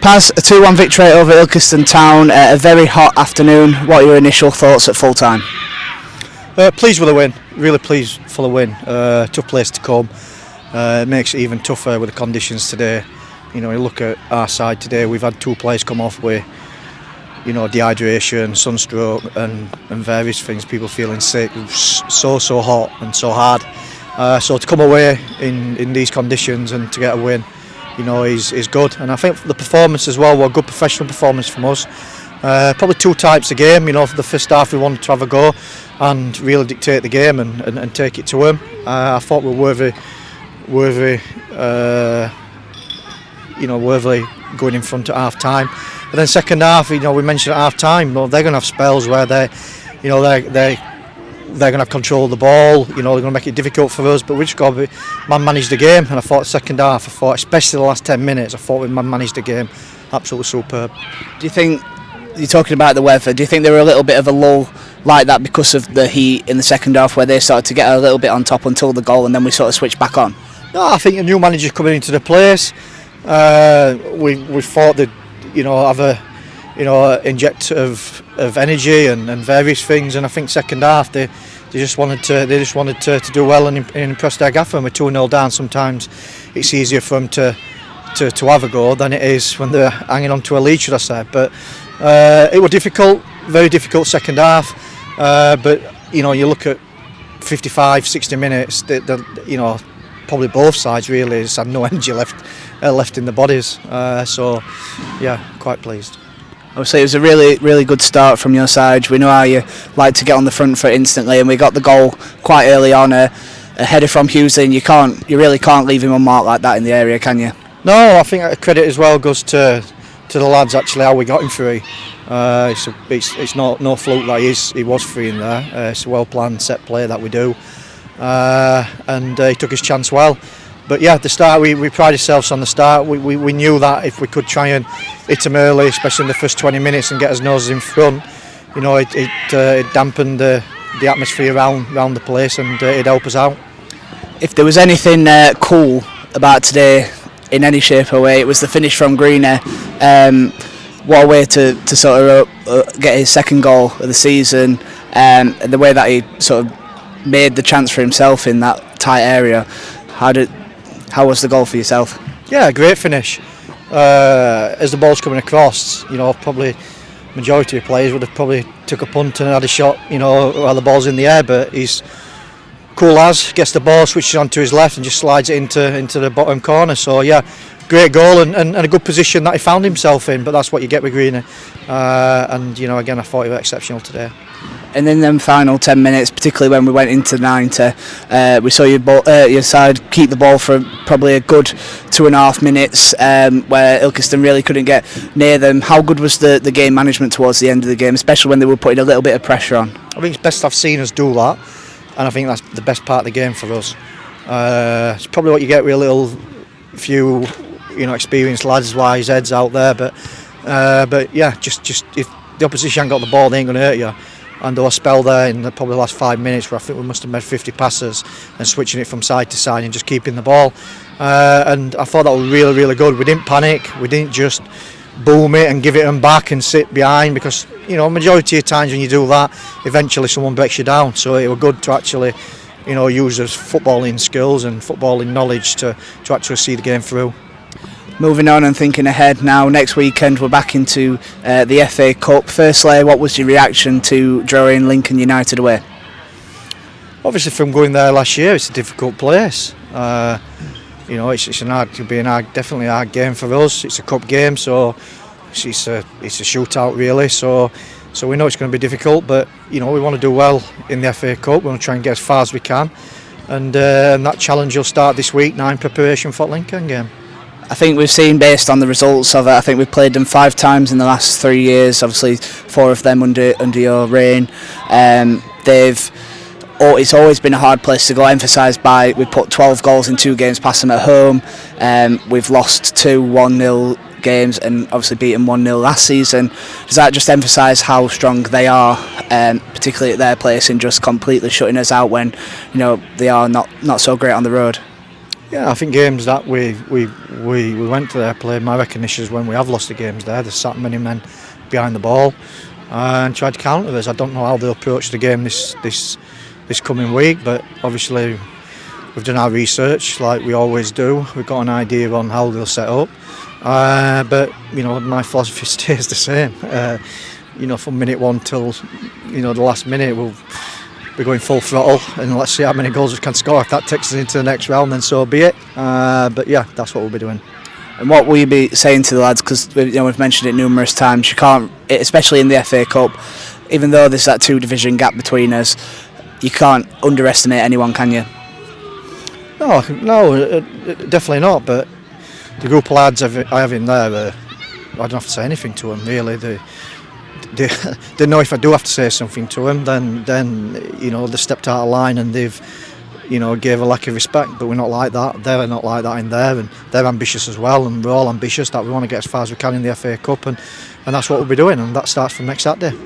Paz, a 2-1 victory over Ilkeston Town, a very hot afternoon. What are your initial thoughts at full time? Pleased with the win, really pleased for the win. Tough place to come. It makes it even tougher with the conditions today. You look at our side today, we've had 2 players come off with dehydration, sunstroke and various things, people feeling sick. It was so hot and so hard. So to come away in these conditions and to get a win, is good. And I think the performance as well, a good professional performance from us. Probably 2 types of game. For the first half we wanted to have a go and really dictate the game and take it to them. I thought we were worthy going in front at half time. But then second half, we mentioned at half time, they're going to have spells where they're going to have control of the ball. They're going to make it difficult for us. But we just got to man-manage the game. And I thought second half, especially the last 10 minutes, I thought we man-managed the game. Absolutely superb. Do you think, you're talking about the weather, do you think there were a little bit of a lull like that because of the heat in the second half, where they started to get a little bit on top until the goal and then we sort of switched back on? No, I think a new manager coming into the place. We thought that have a inject of energy and various things, and I think second half they just wanted to do well and impress their gaffer. And we're 2-0 down. Sometimes it's easier for them to have a go than it is when they're hanging on to a lead, should I say. But it was difficult, very difficult second half. But you look at 55, 60 minutes. Probably both sides really just had no energy left in the bodies. So yeah, quite pleased. Obviously it was a really good start from your side. We know how you like to get on the front foot instantly, and we got the goal quite early on, a header from Hughes, and you really can't leave him unmarked like that in the area, can you? No, I think credit as well goes to the lads actually how we got him free. It's no fluke that he was free in there. It's a well planned set play that we do. And he took his chance well. But yeah, at the start we pride ourselves on the start. We knew that if we could try and hit him early, especially in the first 20 minutes, and get his noses in front, it dampened the atmosphere around the place, and it'd help us out. If there was anything cool about today in any shape or way, it was the finish from Greener. What a way to sort of get his second goal of the season, and the way that he sort of made the chance for himself in that tight area. How was the goal for yourself? Yeah, great finish. As the ball's coming across, probably majority of players would have probably took a punt and had a shot, while the ball's in the air. But he's cool as, gets the ball, switches on to his left and just slides it into the bottom corner. So yeah, great goal and a good position that he found himself in. But that's what you get with Greener. And again, I thought he was exceptional today. And in them final 10 minutes, particularly when we went into 90, we saw your side keep the ball for probably a good 2.5 minutes, where Ilkeston really couldn't get near them. How good was the game management towards the end of the game, especially when they were putting a little bit of pressure on? I think it's best I've seen us do that, and I think that's the best part of the game for us. It's probably what you get with a little few, experienced lads, wise heads out there. But yeah, just if the opposition ain't got the ball, they ain't going to hurt you. And there was a spell there in probably the last 5 minutes where I think we must have made 50 passes and switching it from side to side and just keeping the ball. And I thought that was really good. We didn't panic. We didn't just boom it and give it them back and sit behind, because majority of times when you do that, eventually someone breaks you down. So it was good to actually use those footballing skills and footballing knowledge to actually see the game through. Moving on and thinking ahead now, next weekend we're back into the FA Cup. Firstly, what was your reaction to drawing Lincoln United away? Obviously, from going there last year, it's a difficult place. It's definitely a hard game for us. It's a cup game, so it's a shootout really. So we know it's going to be difficult, but we want to do well in the FA Cup. We want to try and get as far as we can, and that challenge will start this week now in preparation for the Lincoln game. I think we've seen, based on the results of it, I think we've played them 5 times in the last 3 years. Obviously, 4 of them under your reign. It's always been a hard place to go. Emphasised by, we put 12 goals in 2 games past them at home. We've lost 2 1-0 games and obviously beaten 1-0 last season. Does that just emphasise how strong they are, particularly at their place, in just completely shutting us out when they are not so great on the road? Yeah, I think games that we went to there, played my recognition is when we have lost the games there. There's sat many men behind the ball and tried to counter us. I don't know how they'll approach the game this coming week, but obviously we've done our research like we always do. We've got an idea on how they'll set up, but my philosophy stays the same. From minute one till the last minute, we're going full throttle, and let's see how many goals we can score. If that takes us into the next round, then so be it. But yeah, that's what we'll be doing. And what will you be saying to the lads? Because we've mentioned it numerous times. You can't, especially in the FA Cup, even though there's that 2 division gap between us, you can't underestimate anyone, can you? No, definitely not. But the group of lads I have in there, I don't have to say anything to them really. They know if I do have to say something to them, then they stepped out of line and they've gave a lack of respect. But we're not like that. They're not like that in there, and they're ambitious as well, and we're all ambitious that we want to get as far as we can in the FA Cup, and that's what we'll be doing, and that starts from next Saturday.